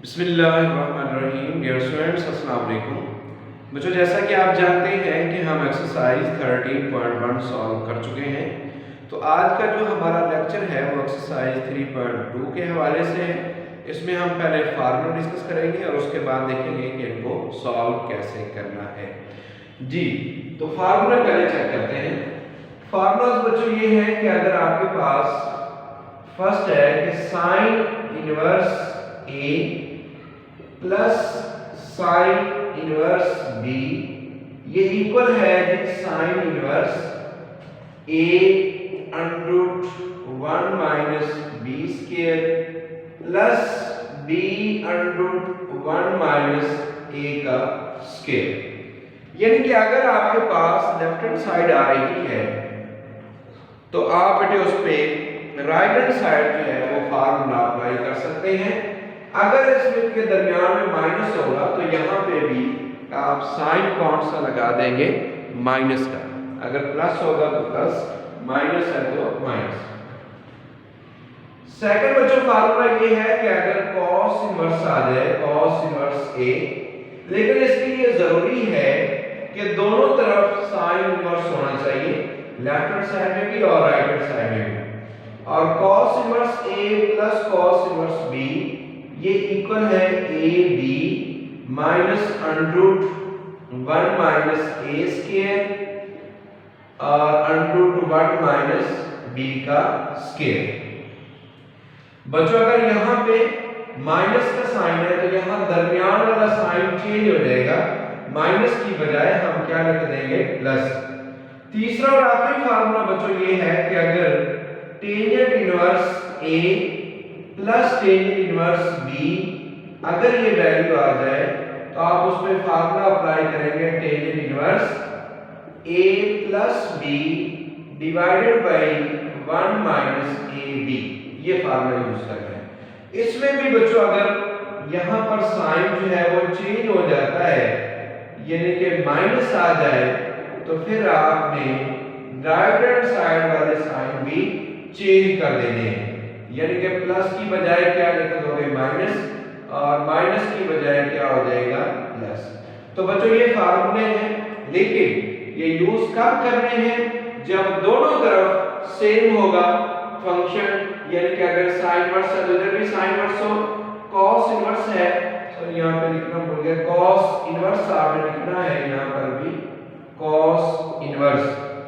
बिस्मिल्लाहिर्रहमानिर्रहीम। Dear students, अस्सलाम वालेकुम। बच्चों, जैसा कि आप जानते हैं कि हम एक्सरसाइज 13.1 सॉल्व कर चुके हैं। तो आज का जो हमारा लेक्चर है वो एक्सरसाइज 3.2 के हवाले से है। इसमें हम पहले फार्मूला डिस्कस करेंगे और उसके बाद देखेंगे कि इनको सॉल्व कैसे करना है। जी, तो फार्मूला पहले चेक करते हैं। फार्मूला बच्चों ये है कि अगर आपके पास फर्स्ट है कि sine inverse A plus sine inverse B, ये इक्वल है sine inverse A under 1 minus B square plus B under 1 minus A का स्क्वायर। यानी कि अगर आपके पास लेफ्ट हैंड साइड आ रही है तो आप बेटे उस पर राइट हैंड साइड जो है वो फार्मूला अप्लाई कर सकते हैं। अगर इसमें के दरमियान में माइनस होगा तो यहाँ पे भी आप साइन कौन सा लगा देंगे, माइनस का। अगर प्लस होगा तो प्लस, माइनस है तो माइनस। सेकंड बच्चों फार्मूला ये है कि अगर cos इनवर्स आ जाए, cos इनवर्स a, लेकिन इसके लिए जरूरी है कि दोनों तरफ साइन इनवर्स होना चाहिए, लेफ्ट हैंड साइड में भी और राइट हैंड साइड में भी। और cos inverse a plus cos inverse b ये इक्वल है A B minus under 1 minus A square और अंडर 1 माइनस बी का स्क्वायर। बच्चों अगर यहाँ पे माइनस का साइन है तो यहाँ दरमियान वाला साइन चेंज हो जाएगा, माइनस की बजाय हम क्या लिख देंगे, प्लस। तीसरा और आखिरी फार्मूला बच्चों ये है कि अगर tangent inverse A plus tangent inverse B, अगर ये वैल्यू आ जाए तो आप उसमें फार्मूला अप्लाई करेंगे tangent inverse A plus B divided by 1 minus A B, ये फार्मूला यूज करना है। इसमें भी बच्चों अगर यहाँ पर साइन जो है वो चेंज हो जाता है, यानी कि माइनस आ जाए, तो फिर आपने राइट हैंड साइड वाले साइन भी चेंज कर देने हैं। यानी कि प्लस की बजाय क्या लिख दोगे, माइनस, और माइनस की बजाय क्या हो जाएगा, प्लस। तो बच्चों ये फार्मूले हैं, लेकिन ये यूज कब करने हैं, जब दोनों तरफ सेम होगा फंक्शन। यानी कि अगर साइन इनवर्स है तो इधर भी साइन इनवर्स हो, cos इनवर्स है तो यहाँ पे लिखना भूल गया, cos इनवर्स आपने लिखना है, यहाँ पर भी cos इनवर्स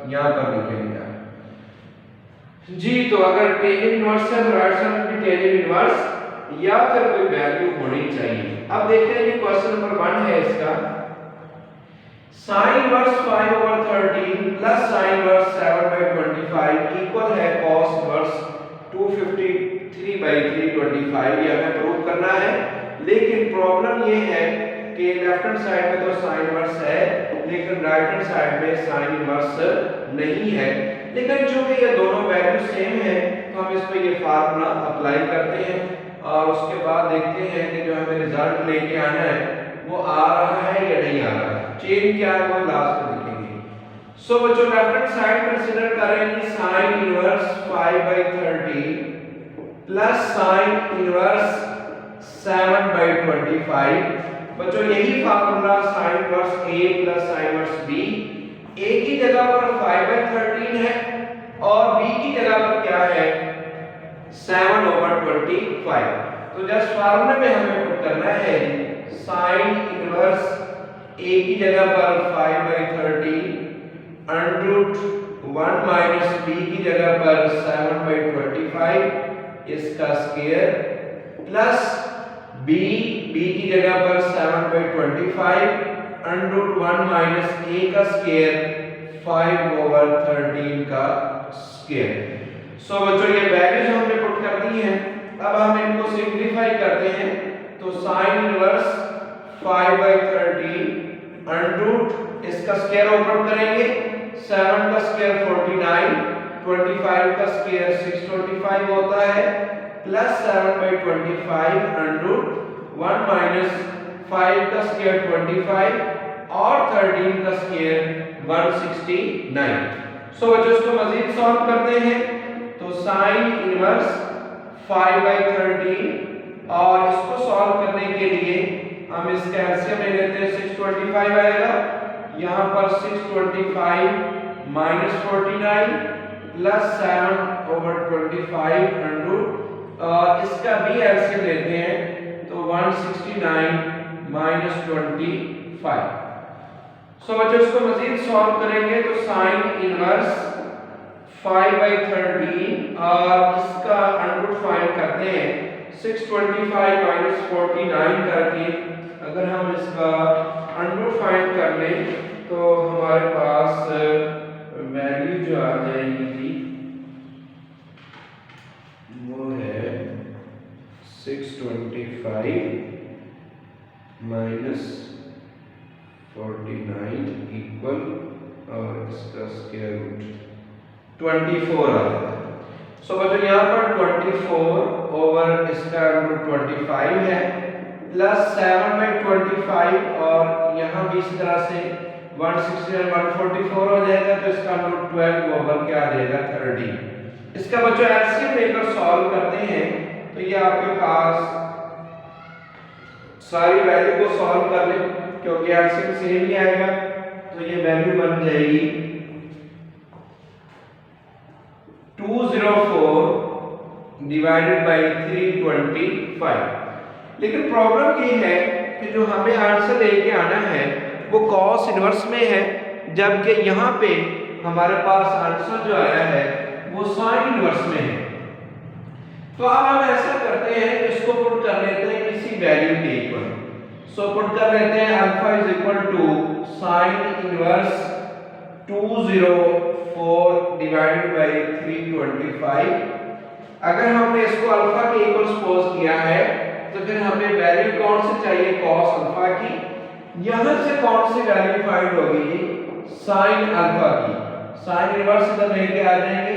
यहाँ पर लिखेंगे जी। तो अगर टेंजेंट इनवर्स है तो राइट साइड में भी टेंजेंट इनवर्स या फिर कोई वैल्यू होनी चाहिए। अब देखते हैं कि क्वेश्चन नंबर 1 है इसका, sin inverse 5/13 plus sin inverse 7/25 equal है cos इनवर्स 253/325। ये हमें प्रूव करना है, लेकिन प्रॉब्लम ये है कि लेफ्ट हैंड साइड में तो sin इनवर्स है लेकिन राइट हैंड साइड में sin इनवर्स नहीं है। लेकिन चूंकि ये दोनों वैल्यू सेम है तो हम इस पे ये फार्मूला अप्लाई करते हैं और उसके बाद देखते हैं कि जो हमें रिजल्ट लेके आना है वो आ रहा है या नहीं आ रहा है। चेंज क्या है वो लास्ट में देखेंगे। सो बच्चों लेफ्ट हैंड साइड कंसीडर करेंगे sin inverse 5/13 plus sin inverse 7/25। बच्चों यही formula sin inverse a plus sin inverse b, a की जगह पर 5/13 है और b की जगह पर क्या है, 7/25। तो जस्ट फार्मूले में हमें पुट करना है sin इनवर्स a की जगह पर 5/13 अंडर 1 माइनस b की जगह पर 7/25 इसका स्क्वायर प्लस b की जगह पर 7/25 अंडर 1 माइनस a का स्क्वायर 5/13 का स्क्वायर। सो बच्चों ये वैल्यूज हमने पुट कर दी हैं। अब हम इनको सिंपलीफाई करते हैं तो sin इनवर्स 5/13 अंडर इसका स्क्वायर ओपन करेंगे, 7 का स्क्वायर 49, 25 का स्क्वायर 625 होता है, प्लस 7/25 अंडर 1 माइनस 5 का स्क्वायर 25 और 13 का स्क्वायर 169। सो बच्चों इसको मजीद सॉल्व करते हैं तो sin इनवर्स 5/13 और इसको सॉल्व करने के लिए हम इसका एलसीएम ले लेते हैं। 625 आएगा, यहाँ पर 625 माइनस 49 प्लस 7/25 अंडर और इसका भी एलसीएम लेते हैं तो 169 माइनस 25। सो बच्चों इसको मजीद सॉल्व करेंगे तो साइन इनवर्स 5/13 और इसका अंडर फाइंड करते हैं 625 माइनस 49 करके। अगर हम इसका अंडर फाइंड कर लें तो हमारे पास वैल्यू जो आ जाएगी वो है 625 माइनस 49 इक्वल और इसका स्क्वायर रूट 24 आ जाता है। सो बच्चों यहाँ पर 24 ओवर इसका रूट 25 है प्लस 7/25 और यहाँ भी इस तरह से 169 144 हो जाएगा तो इसका रूट 12 ओवर क्या आ जाएगा 30। इसका बच्चों एलसीएम लेकर सॉल्व करते हैं तो ये आपके पास सारी वैल्यू को सॉल्व कर लें क्योंकि एलसीएम सेम ही आएगा तो ये वैल्यू बन जाएगी 204 डिवाइडेड बाय 325। लेकिन प्रॉब्लम ये है कि जो हमें आंसर लेके आना है वो कॉस इनवर्स में है, जबकि यहाँ पे हमारे पास आंसर जो आया है वो साइन इनवर्स में है। तो अब हम ऐसा करते हैं कि इसको पुट कर लेते हैं किसी वैल्यू के इक्वल। सो पुट कर लेते हैं alpha is equal to sine inverse 204 divided by 325। अगर हमने इसको अल्फा के इक्वल सपोज किया है तो फिर हमें वैल्यू कौन सी चाहिए कॉस अल्फा की। यहां से कौन सी वैल्यू फाइंड होगी साइन अल्फा की। साइन इनवर्स इधर लेके आ जाएंगे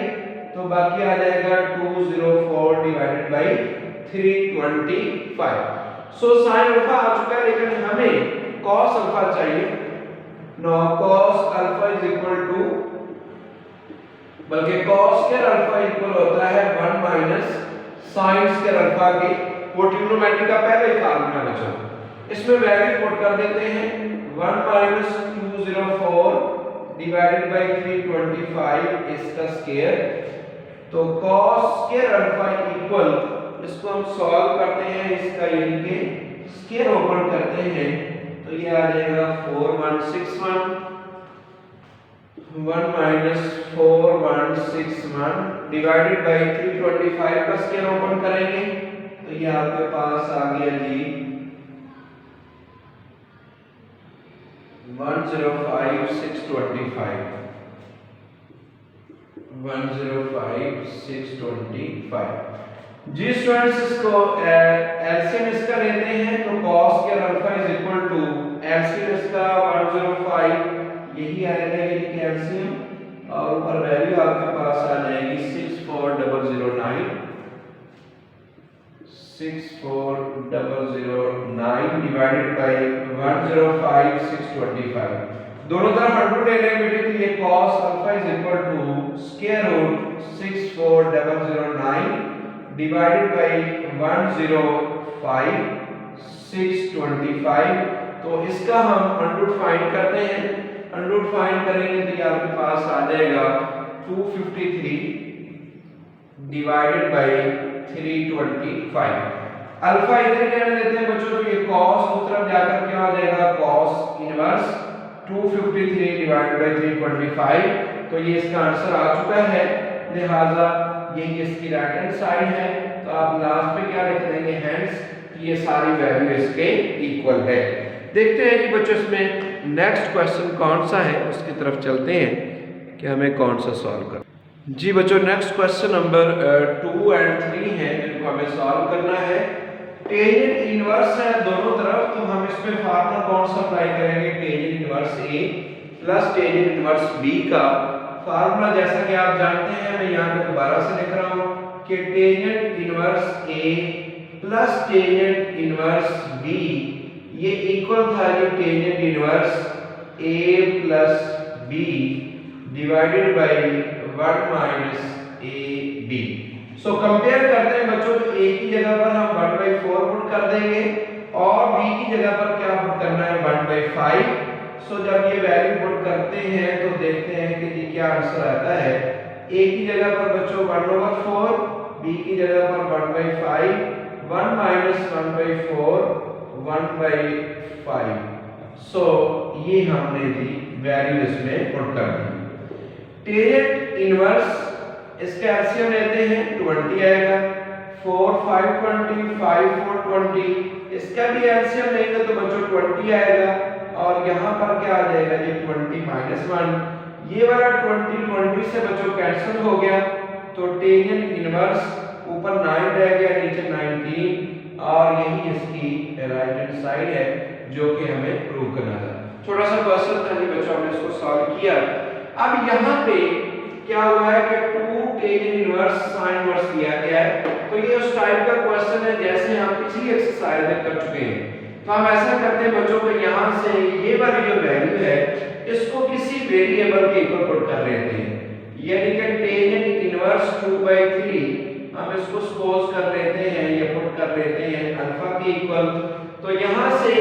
तो बाकी आ जाएगा 204 divided by 325। So sine alpha आ चुका है लेकिन हमें कॉस अल्फा चाहिए। No cos alpha is equal to बल्कि कॉस स्क्वायर अल्फा इक्वल होता है 1 माइनस साइन स्क्वायर अल्फा के। वो ट्रिग्नोमेट्री का पहले ही फार्मूला बचा, इसमें वैल्यू पुट कर देते हैं 1 माइनस 204 डिवाइडेड बाय 325 इसका स्क्वायर। तो cos स्क्वायर अल्फा इक्वल इसको हम सॉल्व करते हैं इसका यानी कि स्क्वायर ओपन करते हैं तो ये आ जाएगा 4161 1 माइनस 4161 डिवाइडेड बाय 325 का स्क्वायर ओपन करेंगे तो ये आपके पास आ गया जी 105625 जी स्टूडेंट्स इसको एलसीएम इसका लेते हैं तो cos square alpha is equal to LCM इसका 105 यही आएगा यानी कि एलसीएम और ऊपर वैल्यू आपके पास आ जाएगी 64009 डिवाइडेड बाय 105625। दोनों तरफ 100 ले लेंगे बेटे तो ये cos alpha is equal to square root 64009 divided by 105625। तो इसका हम अंडर फाइंड करते हैं। अंडर फाइंड करेंगे तो ये आपके पास आ जाएगा 253 डिवाइडेड बाय 325। अल्फा इधर क्या लेते हैं बच्चों तो ये cos उस तरफ जाकर क्या हो जाएगा cos इनवर्स 253 डिवाइडेड बाय 325। तो ये इसका आंसर आ चुका है, लिहाजा यही इसकी राइट हैंड साइड है। तो आप लास्ट पे क्या लिख देंगे हेंस ये सारी वैल्यू इसके इक्वल है। देखते हैं कि बच्चों इसमें नेक्स्ट क्वेश्चन कौन सा है उसकी तरफ चलते हैं कि हमें कौन सा सॉल्व करना। जी बच्चों नेक्स्ट क्वेश्चन नंबर 2 और 3 है जिनको हमें सॉल्व करना है। टेंजेंट इनवर्स है दोनों तरफ तो हम इसमें फार्मूला कौन सा अप्लाई करेंगे tangent inverse A plus tangent inverse B का फार्मूला जैसा कि आप जानते हैं मैं यहाँ पे दोबारा से लिख रहा हूँ कि tangent inverse A plus tangent inverse B ये इक्वल था जी tangent inverse A plus B divided by 1 minus A B. So compare करते हैं बच्चों, तो a की जगह पर हम 1/4 पुट कर देंगे और b की जगह पर क्या पुट करना है 1/5। सो जब ये वैल्यू पुट करते हैं तो देखते हैं कि जी क्या आंसर आता है। a की जगह पर बच्चों 1/4, b की जगह पर 1/5, 1 - 1/4 1/5। सो ये हमने जी वैल्यू इसमें पुट कर दी। टेंजेंट इनवर्स इसका एलसीएम लेते हैं 20 आएगा, 4 5 20, 5 4 20। इसका भी एलसीएम लेंगे तो बच्चों 20 आएगा और यहाँ पर क्या आ जाएगा जी 20 - 1। ये वाला 20 से बच्चों कैंसिल हो गया, तो टेंजेंट इनवर्स ऊपर 9 रह गया, नीचे 19 और यही इसकी राइट हैंड साइड है जो कि हमें प्रूव करना था। छोटा सा क्वेश्चन था जी बच्चों, हमने इसको सॉल्व किया। अब यहाँ पे क्या हुआ है कि 2 टेंजेंट इनवर्स साइन इनवर्स दिया गया है, तो ये उस टाइप का क्वेश्चन है जैसे हम पिछली एक्सरसाइज में कर चुके हैं। तो हम ऐसा करते हैं बच्चों को, यहाँ से ये वाली जो वैल्यू है इसको किसी वेरिएबल के इक्वल पुट कर लेते हैं, यानी कि टेंजेंट इनवर्स 2/3 हम इसको सपोज कर लेते हैं, ये पुट कर लेते हैं अल्फा के इक्वल। तो यहाँ से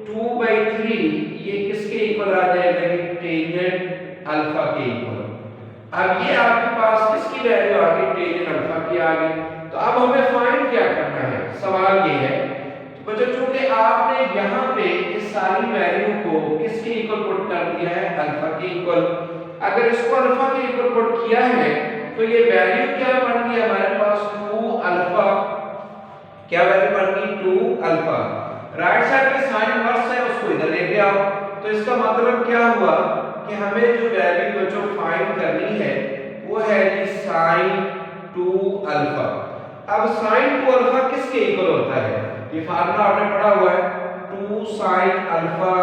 2/3 ये किसके इक्वल आ जाएगा, ये टेंजेंट अल्फा के इक्वल। अब ये आपके पास किसकी वैल्यू आ गई, टेंजेंट अल्फा की आ गई। तो अब हमें फाइंड क्या करना है, सवाल ये है बच्चों, चूंकि आपने यहाँ पे इस सारी वैल्यू को किसके इक्वल पुट कर दिया है, अल्फा के इक्वल। अगर इसको अल्फा के इक्वल पुट किया है तो ये वैल्यू क्या बन गई हमारे पास 2 अल्फा। क्या वैल्यू बन गई 2 अल्फा। राइट साइड पे साइन इनवर्स है उसको इधर लेके आओ, तो इसका मतलब क्या हुआ कि हमें जो वैल्यू बच्चों फाइंड करनी है वो है जी sin 2 अल्फा। अब sin 2 अल्फा किसके इक्वल होता है, ये फार्मूला आपने पढ़ा हुआ है 2 sin alpha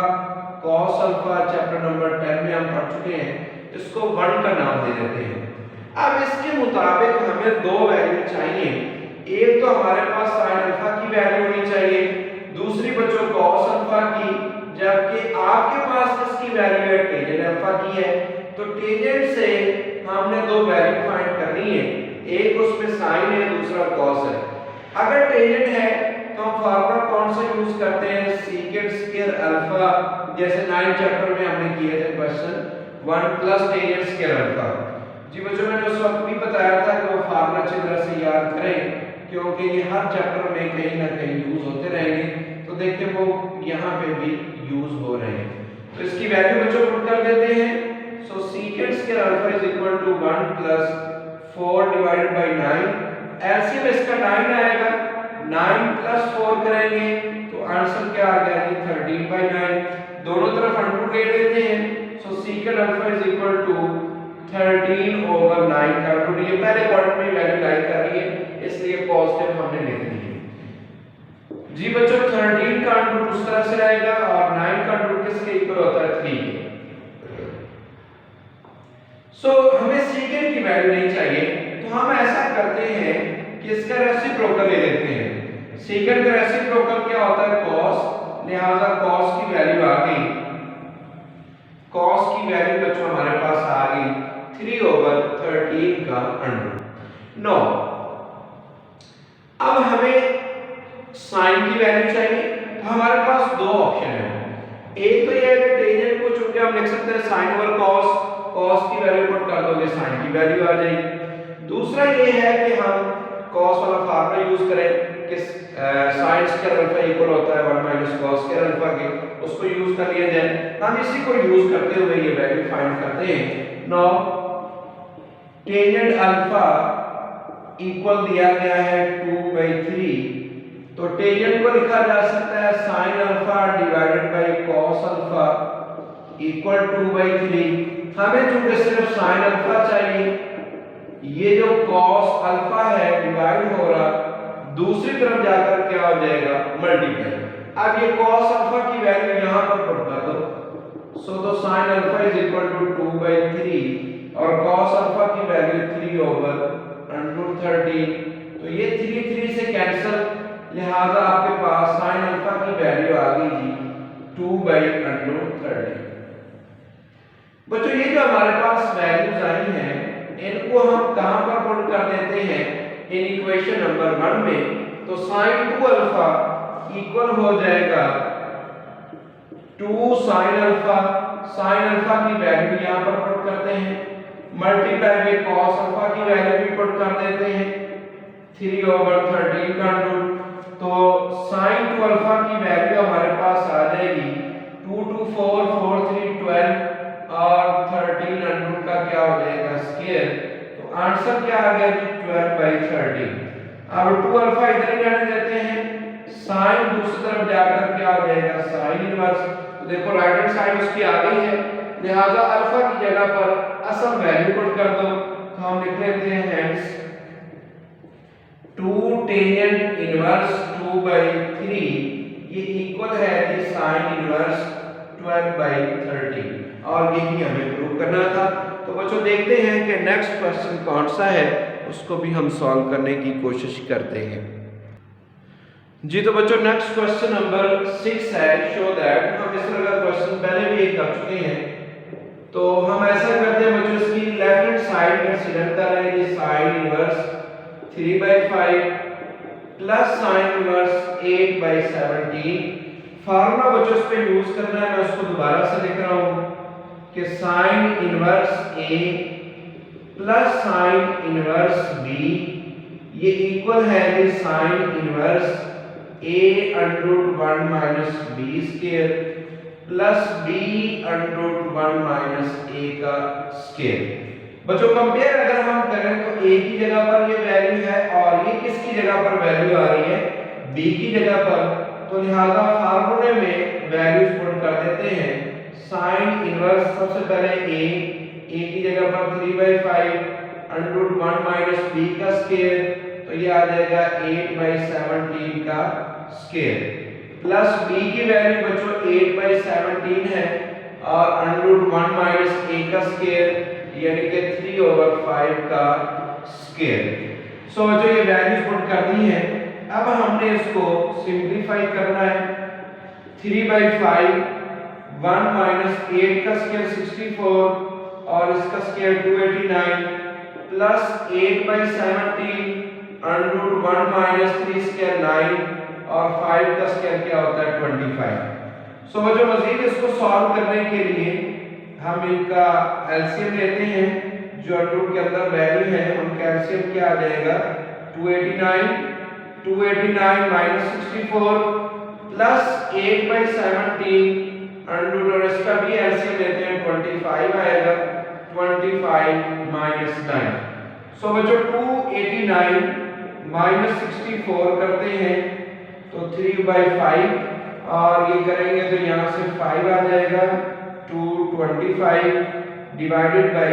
cos alpha, chapter number 10 में हम पढ़ चुके हैं। इसको 1 का नाम दे देते हैं। अब इसके मुताबिक हमें दो वैल्यू चाहिए, एक तो हमारे पास sin अल्फा की वैल्यू होनी चाहिए, दूसरी बच्चों cos अल्फा की, जबकि आपके पास इसकी वैल्यू है टेंजेंट अल्फा की है। तो टेंजेंट से हमने दो वैल्यू फाइंड करनी है, एक उसमें साइन है, दूसरा cos है। अगर टेंजेंट है तो हम फार्मूला कौन सा यूज करते हैं, सीकेंट स्क्वायर अल्फा, जैसे 9 चैप्टर में हमने किए थे question 1 plus tangent square alpha. जी बच्चों मैंने उस वक्त भी बताया था कि वो फार्मूला अच्छी तरह से याद करें, क्योंकि ये हर चैप्टर में कहीं ना कहीं यूज होते रहेंगे। तो देखिए वो यहाँ पे भी यूज हो रहे हैं, तो इसकी वैल्यू बच्चों पुट कर देते हैं। So secant square alpha is equal to 1 plus 4 divided by 9। LCM इसका 9 आएगा, 9 प्लस 4 करेंगे तो आंसर क्या आ गया जी 13/9। दोनों तरफ अंडर ले लेते हैं। So secant alpha is equal to 13/9 का अंडर, ये पहले क्वाड्रेंट में वैल्यू लाई कर रही है इसलिए पॉजिटिव हमने लिख दी है। जी बच्चों 13 का अंडर उस तरह से आएगा और 9 का अंडर किसके इक्वल होता है 3 के। सो हमें सीकेंट की वैल्यू नहीं चाहिए, तो हम ऐसा करते हैं कि इसका रेसिप्रोकल ले लेते हैं। सीकेंट का रेसिप्रोकल क्या होता है cos, लिहाजा cos की वैल्यू आ गई, cos की वैल्यू बच्चों हमारे पास आ गई 3/13 का अंडर। नो अब हमें साइन की वैल्यू चाहिए, तो हमारे पास दो ऑप्शन है। एक तो ये है कि टेंजेंट को चुन के हम लिख सकते हैं sin ओवर cos, cos की वैल्यू पुट कर दोगे sin की वैल्यू आ जाएगी। दूसरा ये है कि हम cos वाला फार्मूला यूज करें कि sin स्क्वायर अल्फा इक्वल होता है 1 - cos स्क्वायर अल्फा के, उसको यूज कर लिया जाए। हम इसी को यूज करते हुए ये वैल्यू फाइंड करते हैं। नाउ टेंजेंट अल्फा इक्वल दिया गया है 2/3, तो टेंजेंट को लिखा जा सकता है sin alpha divided by cos alpha equal 2/3। हमें चूंकि सिर्फ sin अल्फा चाहिए, ये जो cos अल्फा है डिवाइड हो रहा, दूसरी तरफ जाकर क्या हो जाएगा मल्टीप्लाई। अब ये cos अल्फा की वैल्यू यहां पर पुट कर दो। सो तो sin alpha is equal to 2/3 और cos अल्फा की वैल्यू 3/13। तो ये 3 से कैंसिल, लिहाजा आपके पास sin अल्फा की वैल्यू आ गई जी 2/13। बच्चों ये जो हमारे पास वैल्यूज आई हैं इनको हम कहां पर पुट कर देते हैं, इन इक्वेशन नंबर 1 में, तो sin 2 अल्फा इक्वल हो जाएगा 2 sin अल्फा। sin अल्फा की वैल्यू यहां पर पुट करते हैं, मल्टीप्लाई बाय cos अल्फा की वैल्यू भी पुट कर देते हैं 3/13 का रूट। तो sin 2 अल्फा की वैल्यू हमारे पास आ जाएगी 2 2 4 4 3 12 और 13 रूट का क्या हो जाएगा स्क्वायर। तो आंसर क्या आ गया जी 12/13। अब 2 अल्फा इधर ही रहने देते हैं, sin दूसरी तरफ जाकर क्या हो जाएगा sin इनवर्स। तो देखो राइट हैंड साइड उसकी आ गई है, लिहाजा अल्फा की जगह पर असल वैल्यू पुट कर दो। तो हम लिख लेते हैं हेंस 2 टेंजेंट इनवर्स 2/3 ये इक्वल है जी sin इनवर्स 12/13, और यही हमें प्रूव करना था। तो बच्चों देखते हैं कि नेक्स्ट क्वेश्चन कौन सा है, उसको भी हम सॉल्व करने की कोशिश करते हैं जी। तो बच्चों नेक्स्ट क्वेश्चन नंबर 6 है, शो दैट। हम इस तरह का क्वेश्चन पहले भी एक कर चुके हैं, तो हम ऐसा करते हैं बच्चों इसकी लेफ्ट हैंड साइड कंसीडर कर रहे हैं जी sin inverse 3/5 plus sin inverse 8/17। Formula बच्चों इस पे यूज करना है, मैं उसको दोबारा से लिख रहा हूं कि sin inverse a plus sin inverse b ये इक्वल है कि sin inverse a√1 minus b square plus b√1 minus a का स्क्वायर। बच्चों कंपेयर अगर हम करें तो a की जगह पर ये वैल्यू है और ये किसकी जगह पर वैल्यू आ रही है b की जगह पर। तो लिहाजा फार्मूले में वैल्यूज पुट कर देते हैं। sin इनवर्स सबसे पहले a की जगह पर 3/5 √1 माइनस b का स्क्वायर, तो ये आ जाएगा 8/17 का स्क्वायर प्लस b की वैल्यू बच्चों 8/17 है और √1 माइनस a का स्क्वायर यानी कि 3/5 का स्क्वायर। सो बच्चों ये वैल्यूज पुट करनी है। अब हमने इसको सिंपलीफाई करना है। 3/5 1 माइनस 8 का स्क्वायर 64 और इसका स्क्वायर 289 प्लस 8/17 √1 माइनस 3 स्क्वायर 9 और 5 का स्क्वायर क्या होता है 25। सो बच्चों मजीद इसको सॉल्व करने के लिए हम इनका एलसीएम लेते हैं, जो रूट के अंदर वैल्यू है उनका एलसीएम क्या आ जाएगा 289 माइनस 64 प्लस 8/17 रूट और इसका भी एलसीएम लेते हैं 25 आएगा 25 माइनस 9। सो बच्चों 289 माइनस 64 करते हैं तो 3/5 और ये करेंगे तो यहाँ से 5 आ जाएगा 225 डिवाइडेड बाय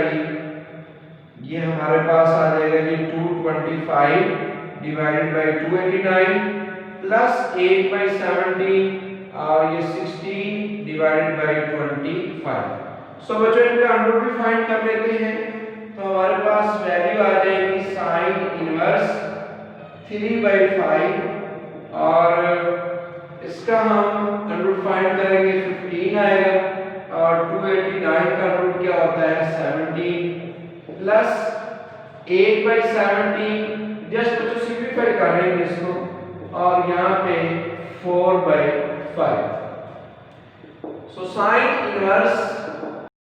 ये हमारे पास आ जाएगा जी 225 डिवाइडेड बाय 289 प्लस 8/17 और ये 60 डिवाइडेड बाय 25। सो बच्चों इनका अंडर भी फाइंड कर लेते हैं। तो हमारे पास वैल्यू आ जाएगी sin इनवर्स 3/5 और इसका हम अंडर फाइंड करेंगे 15 आएगा और 289 का रूट क्या होता है 17 प्लस 8/17 जस्ट बच्चों सिंपलीफाई कर रहे हैं इसको और यहाँ पे 4/5। सो sin इनवर्स